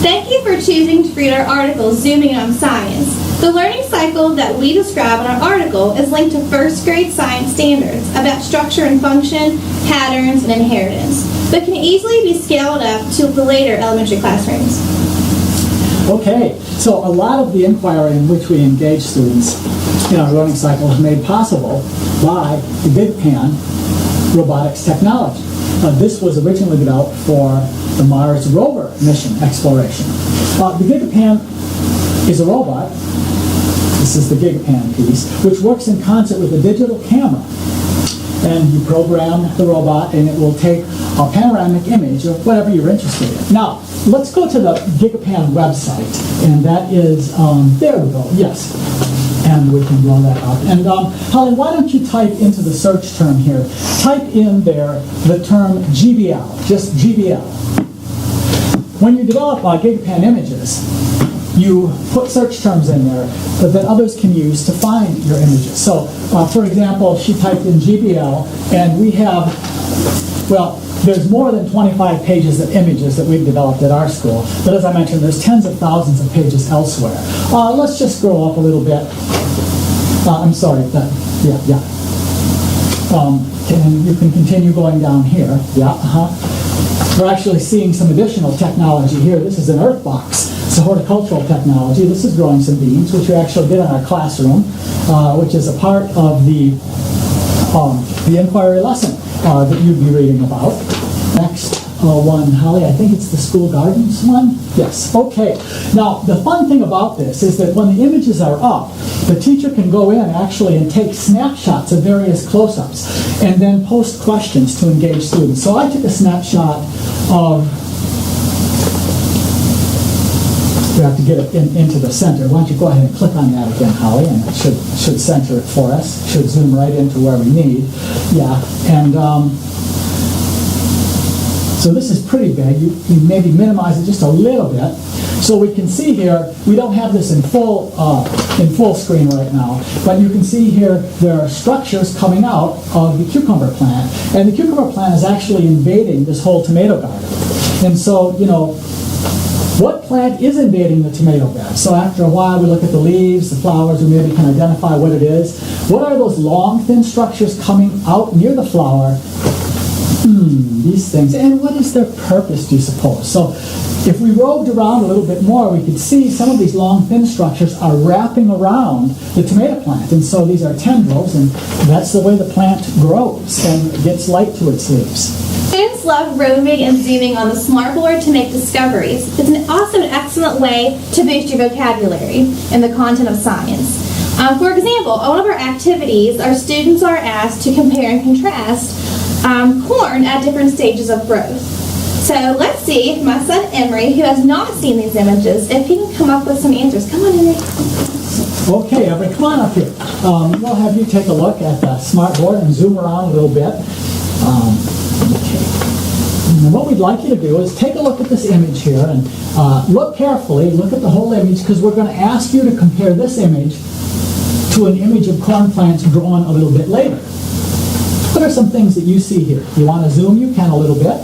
Thank you for choosing to read our article, Zooming on Science. The learning cycle that we describe in our article is linked to first grade science standards about structure and function, patterns, and inheritance, but can easily be scaled up to the later elementary classrooms. Okay, so a lot of the inquiry in which we engage students in our learning cycle is made possible by the GigaPan robotics technology. This was originally developed for the Mars rover mission exploration. The GigaPan is a robot. This is the GigaPan piece, which works in concert with a digital camera. And you program the robot, and it will take a panoramic image of whatever you're interested in. Now, let's go to the GigaPan website, and that is, there we go, yes. And we can blow that up. And Holly, why don't you type into the search term here, type in there the term GBL, just GBL. When you develop GigaPan images, you put search terms in there that others can use to find your images. So, for example, she typed in GBL, and we have, well, there's more than 25 pages of images that we've developed at our school. But as I mentioned, there's tens of thousands of pages elsewhere. Let's just scroll up a little bit. I'm sorry. Yeah. And you can continue going down here. Yeah, We're actually seeing some additional technology here. This is an earth box. It's a horticultural technology. This is growing some beans, which we actually did in our classroom, which is a part of the inquiry lesson that you'd be reading about. Next one, Holly, I think it's the school gardens one. Yes, okay. Now, the fun thing about this is that when the images are up, the teacher can go in actually and take snapshots of various close-ups and then post questions to engage students. So I took a snapshot of, we have to get it into the center. Why don't you go ahead and click on that again, Holly, and it should center it for us. Should zoom right into where we need. Yeah, and so this is pretty big. You maybe minimize it just a little bit. So we can see here, we don't have this in full screen right now, but you can see here there are structures coming out of the cucumber plant. And the cucumber plant is actually invading this whole tomato garden. And so, you know, what plant is invading the tomato bed? So after a while, we look at the leaves, the flowers, we maybe can identify what it is. What are those long, thin structures coming out near the flower? These things. And what is their purpose, do you suppose? So if we roved around a little bit more, we could see some of these long, thin structures are wrapping around the tomato plant. And so these are tendrils, and that's the way the plant grows and gets light to its leaves. Students love roving and zooming on the smartboard to make discoveries. It's an awesome and excellent way to boost your vocabulary in the content of science. For example, on one of our activities, our students are asked to compare and contrast corn at different stages of growth. So let's see if my son Emery, who has not seen these images, if he can come up with some answers. Come on, Emery. Okay, Emery, come on up here. We'll have you take a look at the smartboard and zoom around a little bit. Okay. And what we'd like you to do is take a look at this image here and look carefully, look at the whole image, because we're going to ask you to compare this image to an image of corn plants grown a little bit later. What are some things that you see here? You want to zoom, you can a little bit.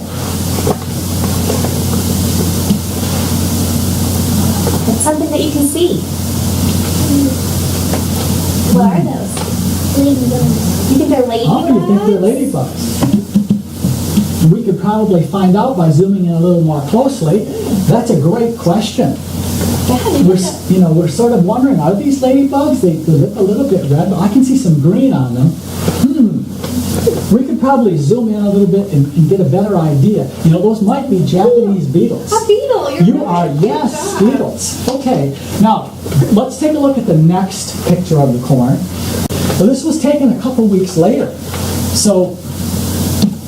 It's something that you can see. What are those? Ladybugs. You think they're ladybugs? Oh, you think they're ladybugs. We could probably find out by zooming in a little more closely. That's a great question. We're sort of wondering, are these ladybugs? They look a little bit red, but I can see some green on them. We could probably zoom in a little bit and get a better idea. You know, those might be Japanese beetles. A beetle. You are, yes, beetles. Okay, now let's take a look at the next picture of the corn. So this was taken a couple weeks later. So,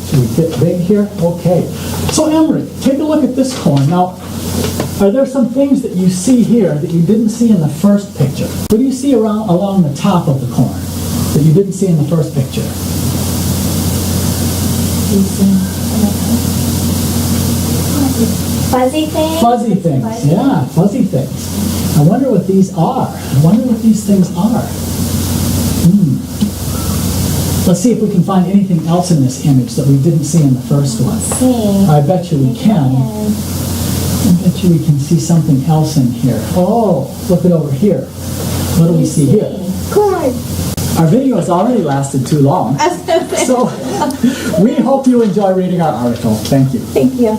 should we get big here? Okay. So Emery, take a look at this corn. Now, are there some things that you see here that you didn't see in the first picture? What do you see along the top of the corn that you didn't see in the first picture? Fuzzy things? Fuzzy things, yeah, fuzzy things. I wonder what these are. I wonder what these things are. Let's see if we can find anything else in this image that we didn't see in the first one. Let's see. I bet you we can. I bet we can see something else in here. Oh, look it over here. What do we see here? Corn. Our video has already lasted too long. So we hope you enjoy reading our article. Thank you. Thank you.